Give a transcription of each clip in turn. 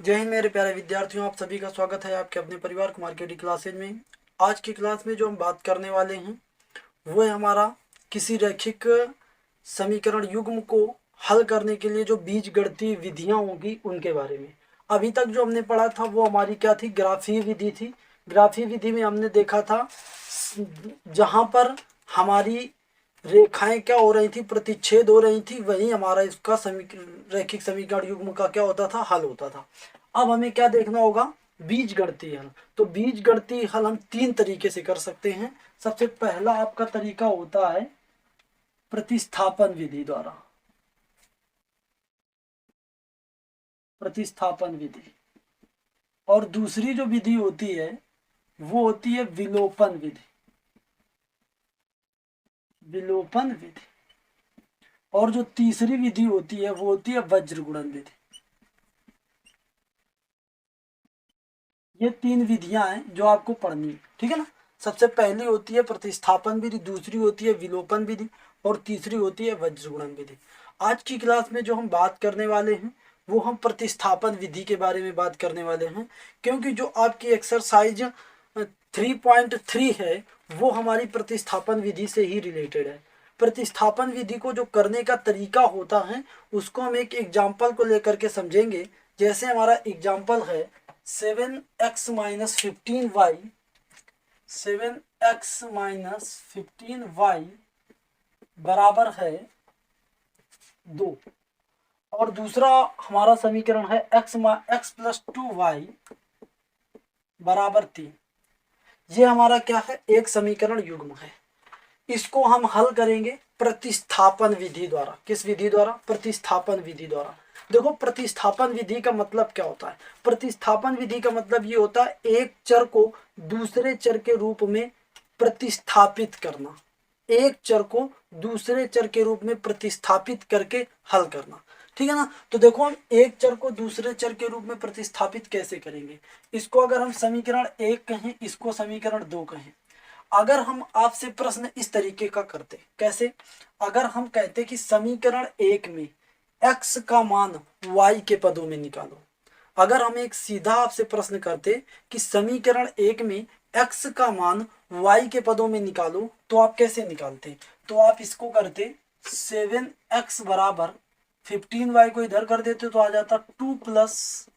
जय हिंद मेरे प्यारे विद्यार्थियों, आप सभी का स्वागत है आपके अपने परिवार कुमार केडी क्लासेज में। आज की क्लास में जो हम बात करने वाले हैं वो है हमारा किसी रैखिक समीकरण युग्म को हल करने के लिए जो बीजगणितीय विधियां होंगी उनके बारे में। अभी तक जो हमने पढ़ा था वो हमारी क्या थी, ग्राफीय विधि थी। ग्राफीय विधि में हमने देखा था जहाँ पर हमारी रेखाएं क्या हो रही थी, प्रतिच्छेद हो रही थी, वही हमारा इसका रैखिक समीकरण युग्म का क्या होता था, हल होता था। अब हमें क्या देखना होगा, बीजगणितीय हल। तो बीजगणितीय हल हम तीन तरीके से कर सकते हैं। सबसे पहला आपका तरीका होता है प्रतिस्थापन विधि द्वारा, प्रतिस्थापन विधि। और दूसरी जो विधि होती है वो होती है विलोपन विधि, विलोपन विधि। और जो तीसरी विधि होती है वो होती है वज्र गुणन विधि। ये तीन विधियां हैं जो आपको पढ़नी है, ठीक है ना। सबसे पहली होती है प्रतिस्थापन विधि, दूसरी होती है विलोपन विधि और तीसरी होती है वज्र गुणन विधि। आज की क्लास में जो हम बात करने वाले हैं वो हम प्रतिस्थापन विधि के बारे में बात करने वाले हैं, क्योंकि जो आपकी एक्सरसाइज 3.3 है वो हमारी प्रतिस्थापन विधि से ही रिलेटेड है। प्रतिस्थापन विधि को जो करने का तरीका होता है उसको हम एक एग्जाम्पल को लेकर के समझेंगे। जैसे हमारा एग्जाम्पल है 7x-15y, 7x-15y बराबर है 2। और दूसरा हमारा समीकरण है x+2y बराबर 3। ये हमारा क्या है, एक समीकरण युग्म है। इसको हम हल करेंगे प्रतिस्थापन विधि द्वारा। किस विधि द्वारा? प्रतिस्थापन विधि द्वारा। देखो प्रतिस्थापन विधि का मतलब क्या होता है। प्रतिस्थापन विधि का मतलब ये होता है एक चर को दूसरे चर के रूप में प्रतिस्थापित करना, एक चर को दूसरे चर के रूप में प्रतिस्थापित करके हल करना, ठीक है ना। तो देखो हम एक चर को दूसरे चर के रूप में प्रतिस्थापित कैसे करेंगे। इसको अगर हम समीकरण 1 कहें, इसको समीकरण 2 कहें। अगर हम आपसे प्रश्न इस तरीके का करते, कैसे? अगर हम कहते कि समीकरण 1 में x का मान y के पदों में निकालो। अगर हम एक सीधा आपसे प्रश्न करते कि समीकरण 1 में x का मान y के पदों में निकालो, तो आप कैसे निकालते? तो आप इसको करते 7x बराबर 15y को इधर कर देते तो आ जाता 2 +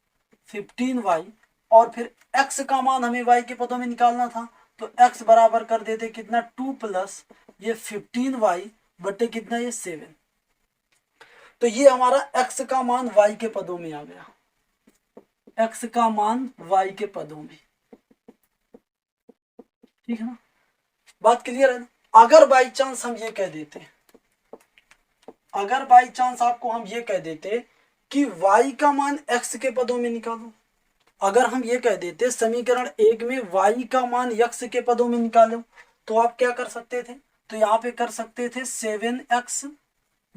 15y। और फिर x का मान हमें y के पदों में निकालना था तो x बराबर कर देते कितना, 2 + ये 15y बटे कितना, ये 7। तो ये हमारा x का मान y के पदों में आ गया, x का मान y के पदों में, ठीक है ना। बात क्लियर है ना। अगर बाई चांस हम ये कह देते, अगर बाई चांस आपको हम ये कह देते कि y का मान x के पदों में निकालो, अगर हम ये कह देते समीकरण 1 में y का मान x के पदों में निकालो, तो आप क्या कर सकते थे? तो यहाँ पे कर सकते थे 7x -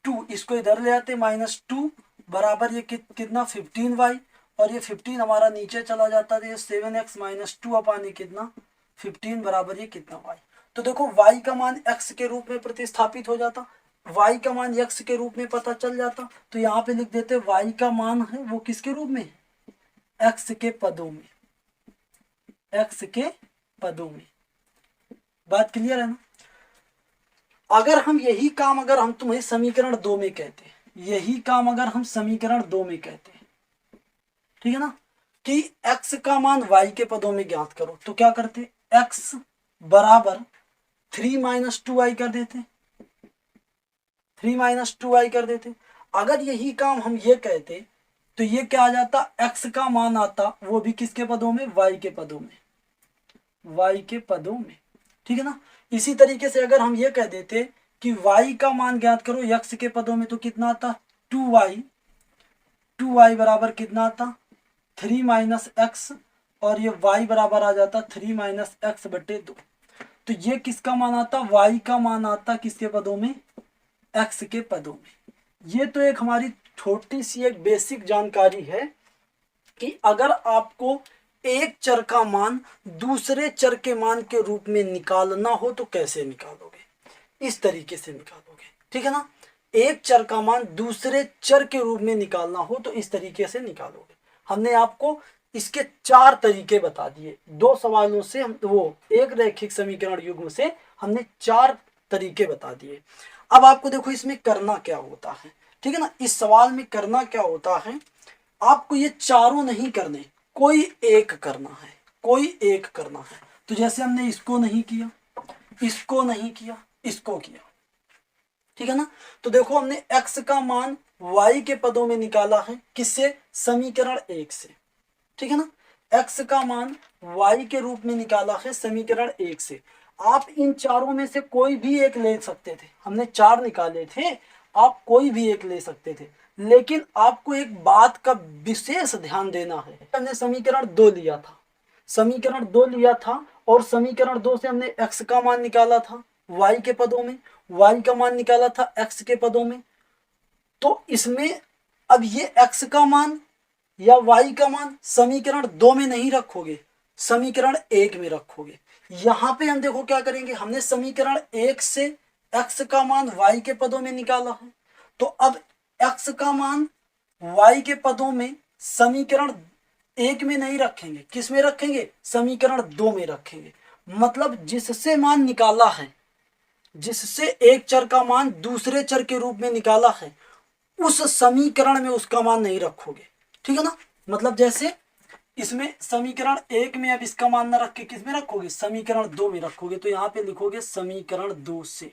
2, इसको इधर ले आते -2 बराबर ये कितना 15y। और ये 15 हमारा नीचे चला जाता था, ये 7x - 2 अपान कितना 15 बराबर ये कितना y। तो देखो y का मान x के रूप में प्रतिस्थापित हो जाता, y का मान x के रूप में पता चल जाता। तो यहाँ पे लिख देते y का मान है वो किसके रूप में, x के पदों में, x के पदों में। बात क्लियर है ना। अगर हम यही काम अगर हम तुम्हें समीकरण 2 में कहते, यही काम अगर हम समीकरण 2 में कहते, ठीक है ना, कि x का मान y के पदों में ज्ञात करो, तो क्या करते, x बराबर 3 - 2y कर देते, 3 - 2y कर देते। अगर यही काम हम ये कहते तो ये क्या आ जाता, x का मान आता वो भी किसके पदों में, y के पदों में, y के पदों में, ठीक है ना। इसी तरीके से अगर हम ये कह देते कि y का मान ज्ञात करो x के पदों में, तो कितना आता 2y, 2y बराबर कितना आता 3 - x, और ये y बराबर आ जाता 3 - x बटे 2। तो ये किसका मान आता, y का मान आता किसके पदों में, x के पदों में। ये तो एक हमारी छोटी सी एक बेसिक जानकारी है कि अगर आपको एक चर का मान दूसरे चर के मान के रूप में निकालना हो तो कैसे निकालोगे, इस तरीके से निकालोगे, ठीक है ना। एक चर का मान दूसरे चर के रूप में निकालना हो तो इस तरीके से निकालोगे। हमने आपको इसके 4 तरीके बता दिए, 2 सवालों से हम वो एक रैखिक समीकरण युग्म से हमने 4 तरीके बता दिए। अब आपको देखो इसमें करना क्या होता है, ठीक है ना। इस सवाल में करना क्या होता है, आपको ये चारों नहीं करने, कोई एक करना है, कोई एक करना है। तो जैसे हमने इसको नहीं किया, इसको नहीं किया, इसको किया, ठीक है ना। तो देखो हमने x का मान y के पदों में निकाला है, किससे, समीकरण 1 से, ठीक है ना। x का मान y के रूप में निकाला है समीकरण 1 से। आप इन चारों में से कोई भी एक ले सकते थे, हमने 4 निकाले थे, आप कोई भी एक ले सकते थे, लेकिन आपको एक बात का विशेष ध्यान देना है। हमने समीकरण 2 लिया था, समीकरण 2 लिया था और समीकरण 2 से हमने x का मान निकाला था y के पदों में, y का मान निकाला था x के पदों में। तो इसमें अब ये x का मान या y का मान समीकरण 2 में नहीं रखोगे, समीकरण 1 में रखोगे। यहां पे हम देखो क्या करेंगे, हमने समीकरण 1 से x का मान y के पदों में निकाला है, तो अब x का मान y के पदों में समीकरण 1 में नहीं रखेंगे, किस में रखेंगे, समीकरण 2 में रखेंगे। मतलब जिससे मान निकाला है, जिससे एक चर का मान दूसरे चर के रूप में निकाला है, उस समीकरण में उसका मान नहीं रखोगे, ठीक है ना। मतलब जैसे इसमें समीकरण 1 में अब इसका मान ना रख के किस में रखोगे, समीकरण 2 में रखोगे। तो यहाँ पे लिखोगे समीकरण 2 से।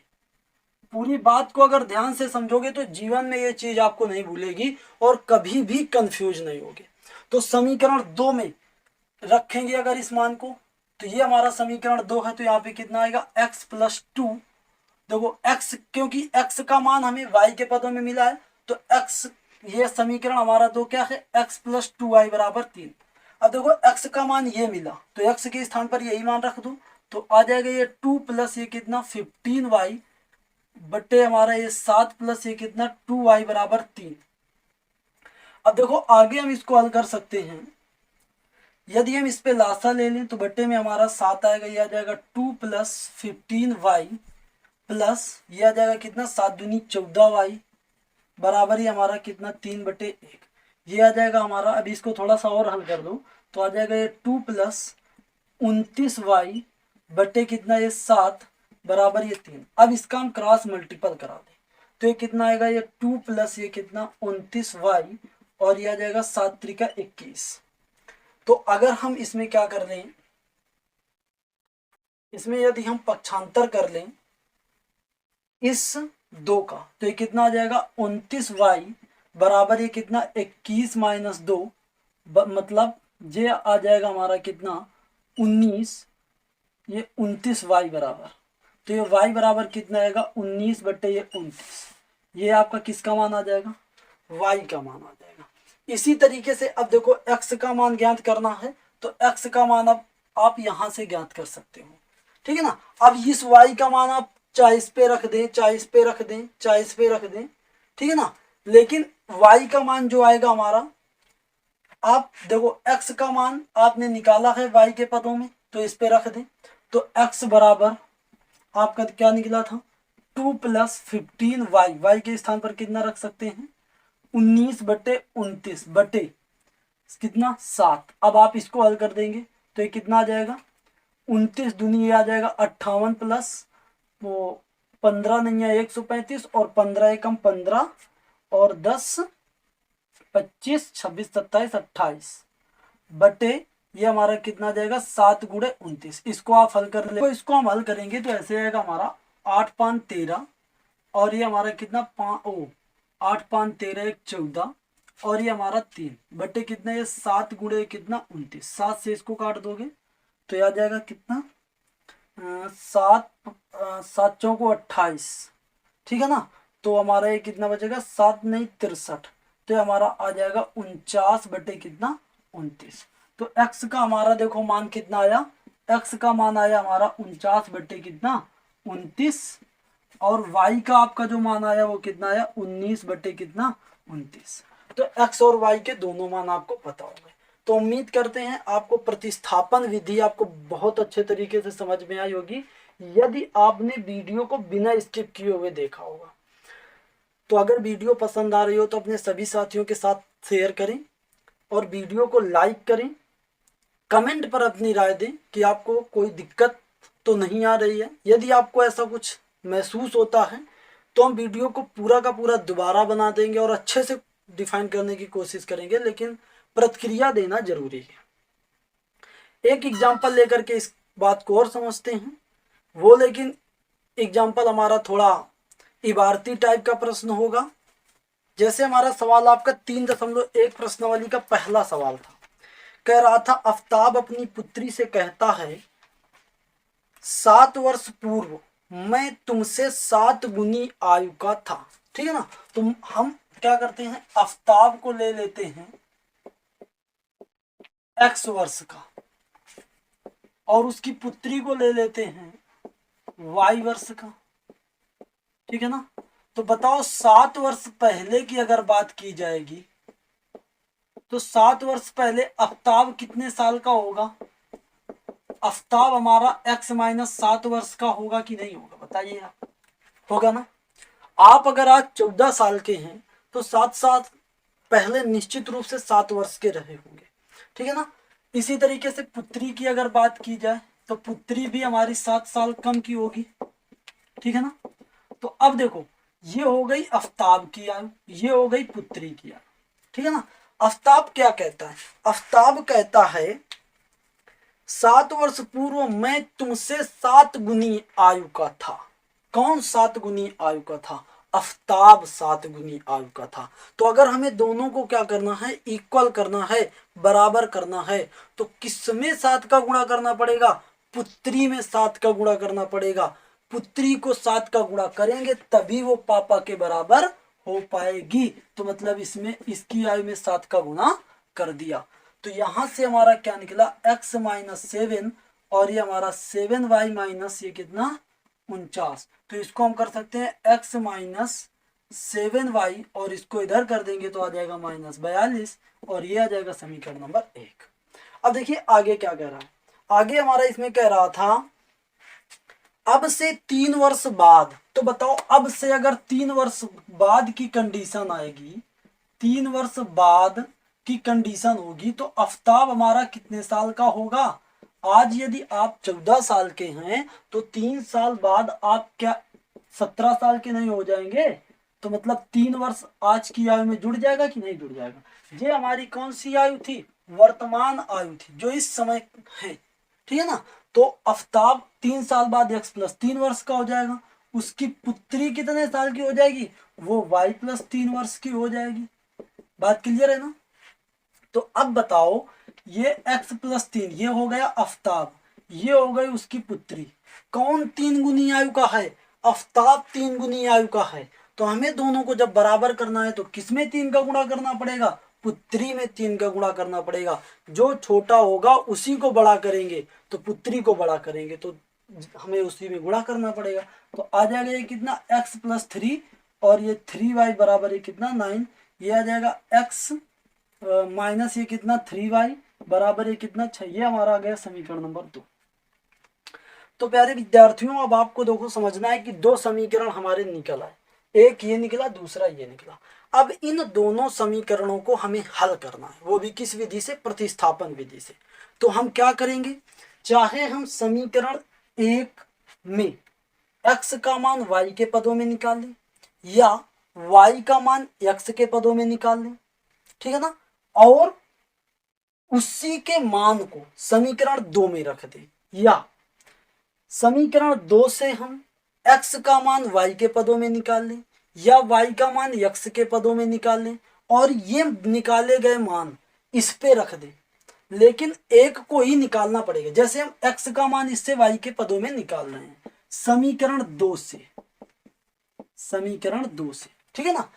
पूरी बात को अगर ध्यान से समझोगे तो जीवन में ये चीज आपको नहीं भूलेगी और कभी भी कंफ्यूज नहीं होगे। तो समीकरण 2 में रखेंगे अगर इस मान को, तो ये हमारा समीकरण 2 है, तो यहाँ पे कितना आएगा, x प्लस 2। देखो x, क्योंकि x का मान हमें y के पदों में मिला है, तो x, ये समीकरण हमारा 2 क्या है, x प्लस 2y बराबर 3। अब देखो x का मान ये मिला, तो x के स्थान पर यही मान रख दो, तो आ जाएगा ये 2 प्लस ये कितना 15y बट्टे हमारा ये 7 प्लस ये कितना 2y बराबर 3। अब देखो आगे हम इसको हल कर सकते हैं। यदि हम इस पे लासा ले लें तो बट्टे में हमारा 7 आएगा, ये आ जाएगा 2 प्लस 15y प्लस ये आ जाएगा कितना 7 दूनी 14y बराबर ही हमारा कितना 3/1। ये आ जाएगा हमारा, अभी इसको थोड़ा सा और हल कर दो तो आ जाएगा ये 2 प्लस 29y बट्टे कितना ये 7 बराबर ये 3। अब इसका हम क्रॉस मल्टीपल करा दें तो ये कितना आएगा, ये 2 प्लस ये कितना 29y और ये आ जाएगा 7 त्रिका 21। तो अगर हम इसमें क्या कर लें, इसमें यदि हम पक्षांतर कर लें इस 2 का, तो ये कितना आ जाएगा 29y बराबर ये कितना 21 माइनस 2, मतलब ये आ जाएगा हमारा कितना 19, ये 29y बराबर, तो ये y बराबर कितना आएगा 19 बट्टे ये 29। ये आपका किसका मान आ जाएगा, y का मान आ जाएगा। इसी तरीके से अब देखो x का मान ज्ञात करना है, तो x का मान अब आप यहां से ज्ञात कर सकते हो, ठीक है ना। अब इस y का मान आप चाहे इस पे रख दें, चाहे इस पे रख दें, चाहे इस पे रख दें, ठीक है ना। लेकिन y का मान जो आएगा हमारा, आप देखो x का मान आपने निकाला है y के पदों में, तो इस पे रख दें, तो x बराबर आपका क्या निकला था 2 प्लस 15y, y के स्थान पर कितना रख सकते हैं 19 बट्टे 29 बट्टे कितना 7। अब आप इसको हल कर देंगे तो ये कितना आ जाएगा 29 दूनी ये आ जाएगा 58 प्लस वो 15 नहीं है 135 और 15 एकम 15 और 10 25 26 27 28 बटे ये हमारा कितना जाएगा 7 गुणे 29। इसको आप हल कर ले, तो इसको हम हल करेंगे तो ऐसे आएगा हमारा 8 5 13 और ये हमारा कितना 8 5 13 1 14 और ये हमारा 3 बटे कितना ये 7 गुणे कितना 29। 7 से इसको काट दोगे तो ये आ जाएगा कितना 7 चौको 28, ठीक है ना। तो हमारा ये कितना बचेगा 7 नहीं 63, तो हमारा आ जाएगा 49 बटे कितना 29। तो x का हमारा देखो मान कितना आया, x का मान आया हमारा 49 बटे कितना 29 और y का आपका जो मान आया वो कितना आया 19 बटे कितना 29। तो x और y के दोनों मान आपको पता हो गए। तो उम्मीद करते हैं आपको प्रतिस्थापन विधि आपको बहुत अच्छे तरीके से समझ में आई होगी, यदि आपने वीडियो को बिना स्किप किए हुए देखा होगा। तो अगर वीडियो पसंद आ रही हो तो अपने सभी साथियों के साथ शेयर करें और वीडियो को लाइक करें। कमेंट पर अपनी राय दें कि आपको कोई दिक्कत तो नहीं आ रही है। यदि आपको ऐसा कुछ महसूस होता है तो हम वीडियो को पूरा का पूरा दोबारा बना देंगे और अच्छे से डिफाइन करने की कोशिश करेंगे, लेकिन प्रतिक्रिया देना जरूरी है। एक एग्जाम्पल लेकर के इस बात को और समझते हैं वो, लेकिन एग्जाम्पल हमारा थोड़ा इबारती टाइप का प्रश्न होगा। जैसे हमारा सवाल आपका 3.1 प्रश्नावली का पहला सवाल था, कह रहा था आफ्ताब अपनी पुत्री से कहता है 7 वर्ष पूर्व मैं तुमसे 7 गुनी आयु का था। ठीक है ना। तो हम क्या करते हैं, आफ्ताब को ले लेते हैं x वर्ष का और उसकी पुत्री को ले लेते हैं y वर्ष का। ठीक है ना। तो बताओ 7 वर्ष पहले की अगर बात की जाएगी तो 7 वर्ष पहले आफ्ताब कितने साल का होगा? आफ्ताब हमारा x माइनस 7 वर्ष का होगा कि नहीं होगा, बताइए आप। होगा ना। आप अगर आज 14 साल के हैं तो 7 साल पहले निश्चित रूप से 7 वर्ष के रहे होंगे। ठीक है ना। इसी तरीके से पुत्री की अगर बात की जाए तो पुत्री भी हमारी 7 साल कम की होगी। ठीक है ना। तो अब देखो, ये हो गई आफ्ताब की आयु, ये हो गई पुत्री की आयु। ठीक है ना। आफ्ताब क्या कहता है? आफ्ताब कहता है 7 वर्ष पूर्व मैं तुमसे 7 गुनी आयु का था। कौन 7 गुनी आयु का था? आफ्ताब 7 गुनी आयु का था। तो अगर हमें दोनों को क्या करना है, इक्वल करना है, बराबर करना है, तो किसमें 7 का गुणा करना पड़ेगा? पुत्री में 7 का गुणा करना पड़ेगा। पुत्री को 7 का गुणा करेंगे तभी वो पापा के बराबर हो पाएगी। तो मतलब इसमें इसकी आयु में 7 का गुणा कर दिया। तो यहां से हमारा क्या निकला, x माइनस 7 और ये हमारा 7y माइनस ये कितना 49। तो इसको हम कर सकते हैं x माइनस 7y और इसको इधर कर देंगे तो आ जाएगा माइनस 42 और ये आ जाएगा समीकरण नंबर 1। अब देखिए आगे क्या कह रहा है। आगे हमारा इसमें कह रहा था अब से 3 वर्ष बाद। तो बताओ अब से अगर 3 वर्ष बाद की कंडीशन आएगी, 3 वर्ष बाद की कंडीशन होगी तो आफ्ताब हमारा कितने साल का होगा? आज यदि आप 14 साल के हैं तो 3 साल बाद आप क्या 17 साल के नहीं हो जाएंगे? तो मतलब 3 वर्ष आज की आयु में जुड़ जाएगा कि नहीं जुड़ जाएगा? ये हमारी कौन सी आयु थी? वर्तमान आयु थी, जो इस समय है। ठीक है ना। तो आफ्ताब 3 साल बाद x प्लस 3 वर्ष का हो जाएगा। उसकी पुत्री कितने साल की हो जाएगी? वो y प्लस 3 वर्ष की हो जाएगी। बात क्लियर है ना। तो अब बताओ, ये x प्लस 3 ये हो गया आफ्ताब, ये हो गई उसकी पुत्री। कौन 3 गुनी आयु का है? आफ्ताब 3 गुनी आयु का है। तो हमें दोनों को जब बराबर करना है तो किसमें 3 का गुणा करना पड़ेगा? पुत्री में 3 का गुणा करना पड़ेगा। जो छोटा होगा उसी को बड़ा करेंगे, तो पुत्री को बड़ा करेंगे, तो हमें उसी में गुणा करना पड़ेगा। तो आ जाएगा ये कितना x प्लस 3 और ये 3y बराबर है कितना 9। ये आ जाएगा x माइनस ये कितना 3y बराबर है कितना 6। ये हमारा आ गया समीकरण नंबर 2। तो प्यारे विद्यार्थियों, अब आपको देखो समझना है कि 2 समीकरण हमारे निकल आए, एक ये निकला दूसरा ये निकला। अब इन दोनों समीकरणों को हमें हल करना है, वो भी किस विधि से? प्रतिस्थापन विधि से। तो हम क्या करेंगे, चाहे हम समीकरण 1 में x का मान y के पदों में निकाल लें या y का मान x के पदों में निकाल लें। ठीक है ना। और उसी के मान को समीकरण 2 में रख दें, या समीकरण 2 से हम x का मान y के पदों में निकाल लें या y का मान x के पदों में निकाल लें और ये निकाले गए मान इस पे रख दें। लेकिन एक को ही निकालना पड़ेगा। जैसे हम x का मान इससे y के पदों में निकाल रहे हैं समीकरण 2 से, समीकरण 2 से। ठीक है ना।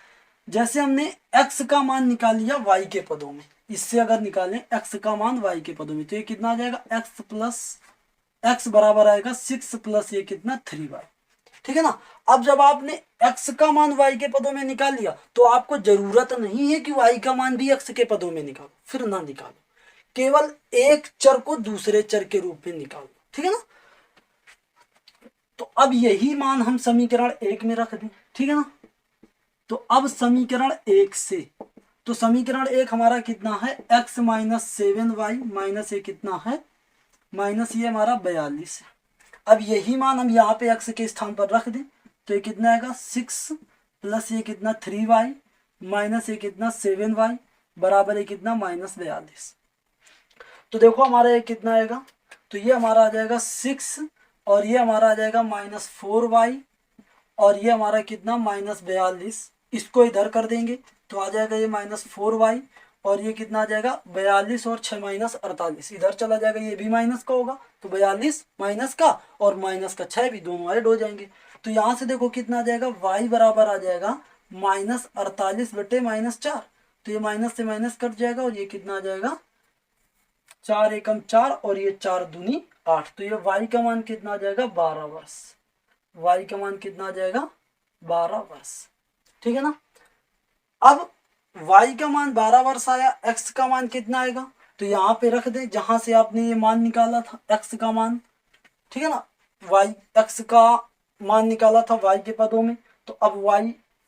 जैसे हमने x का मान निकाल लिया y के पदों में, इससे अगर निकालें x का मान y के पदों में तो ये कितना आ जाएगा x प्लस x बराबर आएगा 6 प्लस ये कितना 3y। ठीक है ना। अब जब आपने x का मान y के पदों में निकाल लिया तो आपको जरूरत नहीं है कि y का मान भी x के पदों में निकालो, फिर ना निकालो, केवल एक चर को दूसरे चर के रूप में निकालो। ठीक है ना। तो अब यही मान हम समीकरण 1 में रख दें। ठीक है ना। तो अब समीकरण 1 से, तो समीकरण 1 हमारा कितना है, x माइनस 7y माइनस ये कितना है, माइनस ये हमारा 42 है। अब यही मान हम यहाँ पे x के स्थान पर रख दें तो ये कितना आएगा 6 प्लस ये कितना 3y माइनस ये कितना 7y बराबर है कितना -42। तो देखो हमारा ये कितना आएगा, तो ये हमारा आ जाएगा 6 और ये हमारा आ जाएगा -4y और ये हमारा कितना -42। इसको इधर कर देंगे तो आ जाएगा ये -4y और ये कितना आ जाएगा 42 और 6 -48, इधर चला जाएगा, ये भी माइनस का होगा तो 42 माइनस का और माइनस का 6 भी दोनों ऐड हो जाएंगे। तो यहाँ से देखो कितना आ जाएगा, y बराबर आ जाएगा -48 बटे -4, तो ये माइनस से माइनस कट जाएगा और ये कितना आ जाएगा 4 एकम 4 और ये 4 दूनी 8, तो ये y का मान कितना आ जाएगा 12 वर्ष, y का मान कितना आ जाएगा 12 वर्ष, ठीक है ना। अब y का मान 12 वर्ष आया, x का मान कितना आएगा, तो यहाँ पे रख दे जहां से आपने ये मान निकाला था x का मान, ठीक है ना, x का मान निकाला था y के पदों में, तो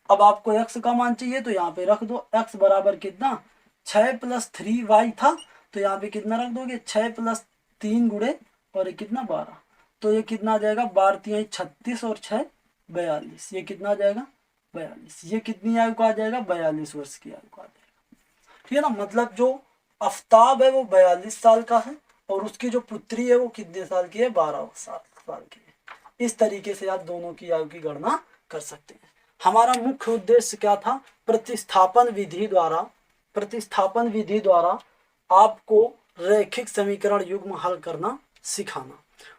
अब आपको x का मान चाहिए तो यहाँ पे रख दो, x बराबर कितना 6 + 3y था, तो यहाँ पे कितना रख दोगे 6 + 3 गुणे और ये कितना 12, तो ये कितना आ जाएगा 12 × 36 और 6 42, ये कितना आ जाएगा 42, ये कितनी आयु का आ जाएगा 42 वर्ष की आयु का आ जाएगा, ठीक है ना। मतलब जो आफ्ताब है वो 42 साल का है और उसकी जो पुत्री है वो कितने साल की है 12 साल की है। इस तरीके से आप दोनों की आयु की गणना कर सकते हैं। हमारा मुख्य उद्देश्य क्या था, प्रतिस्थापन विधि द्वारा आपको रैखिक समीकरण युग्म हल करना सिखाना।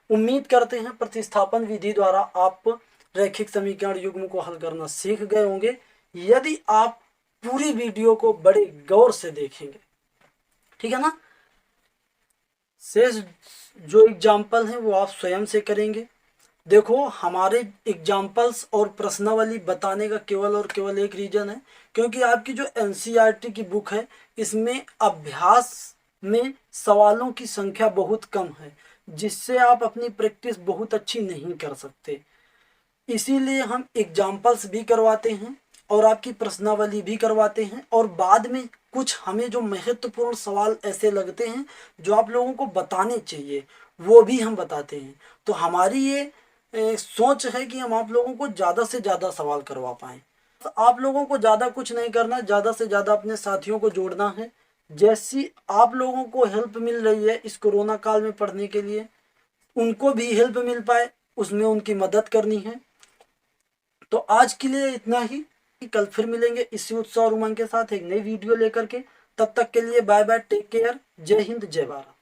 उम्मीद करते हैं प्रतिस्थापन विधि द्वारा आप रैखिक समीकरण युग्म को हल करना सीख गए होंगे। यदि आप पूरी वीडियो को बड़े गौर से देखेंगे, ठीक है ना, शेष जो एग्जाम्पल हैं वो आप स्वयं से करेंगे। देखो हमारे एग्जाम्पल्स और प्रश्नावली बताने का केवल और केवल एक रीजन है, क्योंकि आपकी जो एनसीईआरटी की बुक है इसमें अभ्यास में सवालों की संख्या बहुत कम है, जिससे आप अपनी प्रैक्टिस बहुत अच्छी नहीं कर सकते। इसीलिए हम एग्जाम्पल्स भी करवाते हैं और आपकी प्रश्नावली भी करवाते हैं, और बाद में कुछ हमें जो महत्वपूर्ण सवाल ऐसे लगते हैं जो आप लोगों को बताने चाहिए वो भी हम बताते हैं। तो हमारी ये सोच है कि हम आप लोगों को ज़्यादा से ज़्यादा सवाल करवा पाएँ। तो आप लोगों को ज़्यादा कुछ नहीं करना, ज़्यादा से ज़्यादा अपने साथियों को जोड़ना है। जैसी आप लोगों को हेल्प मिल रही है इस कोरोना काल में पढ़ने के लिए, उनको भी हेल्प मिल पाए उसमें उनकी मदद करनी है। तो आज के लिए इतना ही, कल फिर मिलेंगे इसी उत्साह और उमंग के साथ एक नई वीडियो लेकर के। तब तक के लिए बाय बाय, टेक केयर, जय हिंद, जय भारत।